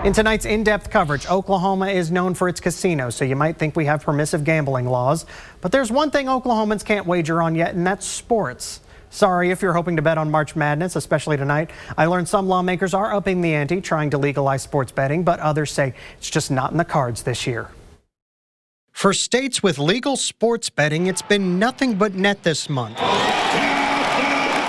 In tonight's in-depth coverage, Oklahoma is known for its casinos, so you might think we have permissive gambling laws. But there's one thing Oklahomans can't wager on yet, and that's sports. Sorry if you're hoping to bet on March Madness, especially tonight. I learned some lawmakers are upping the ante, trying to legalize sports betting, but others say it's just not in the cards this year. For states with legal sports betting, it's been nothing but net this month,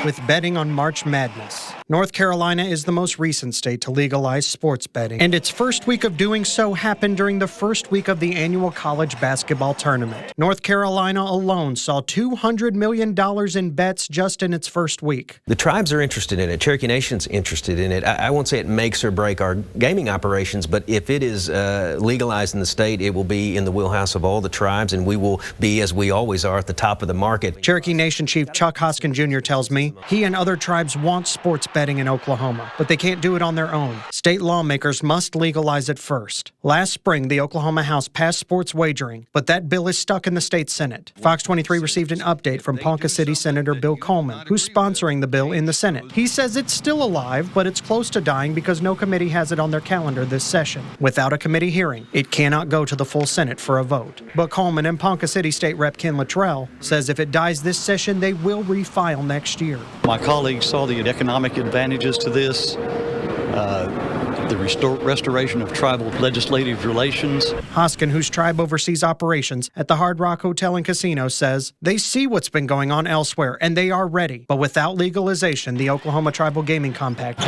with betting on March Madness. North Carolina is the most recent state to legalize sports betting, and its first week of doing so happened during the first week of the annual college basketball tournament. North Carolina alone saw $200 million in bets just in its first week. The tribes are interested in it. Cherokee Nation's interested in it. I won't say it makes or break our gaming operations, but if it is legalized in the state, it will be in the wheelhouse of all the tribes, and we will be, as we always are, at the top of the market. Cherokee Nation Chief Chuck Hoskin Jr. tells me he and other tribes want sports betting in Oklahoma, but they can't do it on their own. State lawmakers must legalize it first. Last spring, the Oklahoma House passed sports wagering, but that bill is stuck in the state Senate. Fox 23 received an update from Ponca City Senator Bill Coleman, who's sponsoring the bill in the Senate. He says it's still alive, but it's close to dying because no committee has it on their calendar this session. Without a committee hearing, it cannot go to the full Senate for a vote. But Coleman and Ponca City State Rep Ken Luttrell says if it dies this session, they will refile next year. My colleagues saw the economic advantages to this, the restoration of tribal legislative relations. Hoskin, whose tribe oversees operations at the Hard Rock Hotel and Casino, says they see what's been going on elsewhere and they are ready. But without legalization, the Oklahoma Tribal Gaming Compact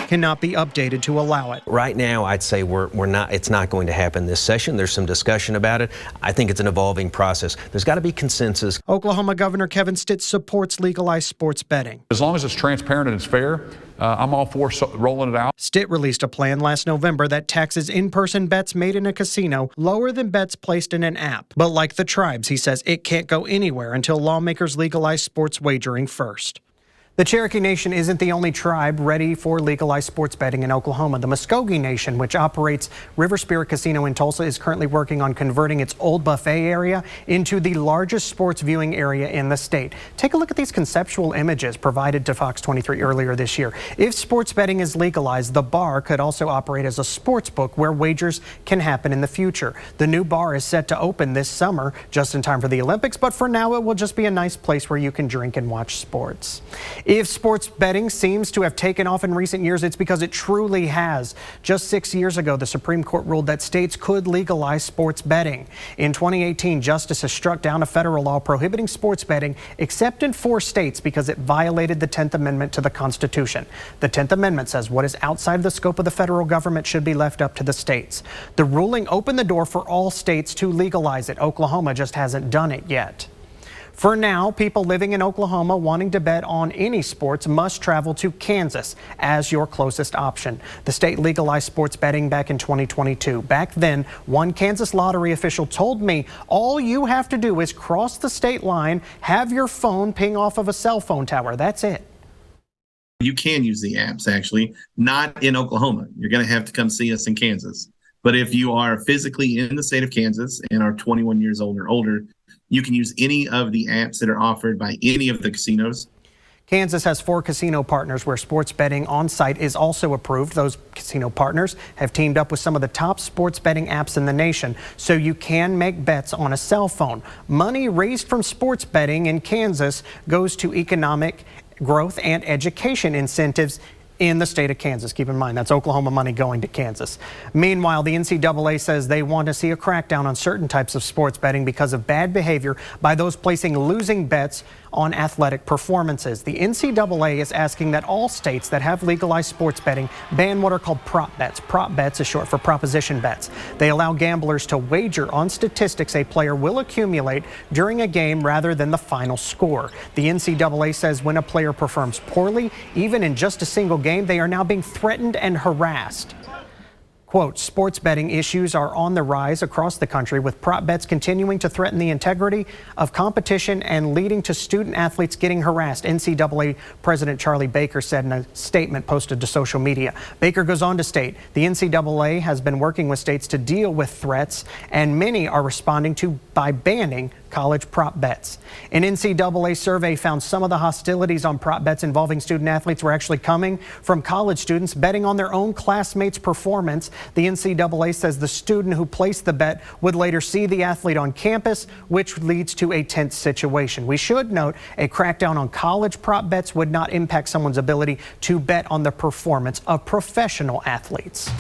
cannot be updated to allow it. Right now, I'd say it's not going to happen this session. There's some discussion about it. I think it's an evolving process. There's got to be consensus. Oklahoma Governor Kevin Stitt supports legalized sports betting. As long as it's transparent and it's fair, I'm all for rolling it out. Stitt released a plan last November that taxes in-person bets made in a casino lower than bets placed in an app. But like the tribes, he says it can't go anywhere until lawmakers legalize sports wagering first. The Cherokee Nation isn't the only tribe ready for legalized sports betting in Oklahoma. The Muskogee Nation, which operates River Spirit Casino in Tulsa, is currently working on converting its old buffet area into the largest sports viewing area in the state. Take a look at these conceptual images provided to Fox 23 earlier this year. If sports betting is legalized, the bar could also operate as a sports book where wagers can happen in the future. The new bar is set to open this summer, just in time for the Olympics, but for now it will just be a nice place where you can drink and watch sports. If sports betting seems to have taken off in recent years, it's because it truly has. Just 6 years ago, the Supreme Court ruled that states could legalize sports betting. In 2018, justices struck down a federal law prohibiting sports betting except in 4 states because it violated the 10th Amendment to the Constitution. The 10th Amendment says what is outside the scope of the federal government should be left up to the states. The ruling opened the door for all states to legalize it. Oklahoma just hasn't done it yet. For now, people living in Oklahoma wanting to bet on any sports must travel to Kansas as your closest option. The state legalized sports betting back in 2022. Back then, one Kansas lottery official told me all you have to do is cross the state line, have your phone ping off of a cell phone tower. That's it. You can use the apps, actually, not in Oklahoma. You're going to have to come see us in Kansas. But if you are physically in the state of Kansas and are 21 years old or older, you can use any of the apps that are offered by any of the casinos. Kansas has 4 casino partners where sports betting on site is also approved. Those casino partners have teamed up with some of the top sports betting apps in the nation, so you can make bets on a cell phone. Money raised from sports betting in Kansas goes to economic growth and education incentives in the state of Kansas. Keep in mind, that's Oklahoma money going to Kansas. Meanwhile, the NCAA says they want to see a crackdown on certain types of sports betting because of bad behavior by those placing losing bets on athletic performances. The NCAA is asking that all states that have legalized sports betting ban what are called prop bets. Prop bets is short for proposition bets. They allow gamblers to wager on statistics a player will accumulate during a game rather than the final score. The NCAA says when a player performs poorly, even in just a single game, they are now being threatened and harassed. Quote, sports betting issues are on the rise across the country, with prop bets continuing to threaten the integrity of competition and leading to student athletes getting harassed. NCAA President Charlie Baker said in a statement posted to social media. Baker goes on to state the NCAA has been working with states to deal with threats, and many are responding by banning college prop bets. An NCAA survey found some of the hostilities on prop bets involving student athletes were actually coming from college students betting on their own classmates' performance. The NCAA says the student who placed the bet would later see the athlete on campus, which leads to a tense situation. We should note a crackdown on college prop bets would not impact someone's ability to bet on the performance of professional athletes.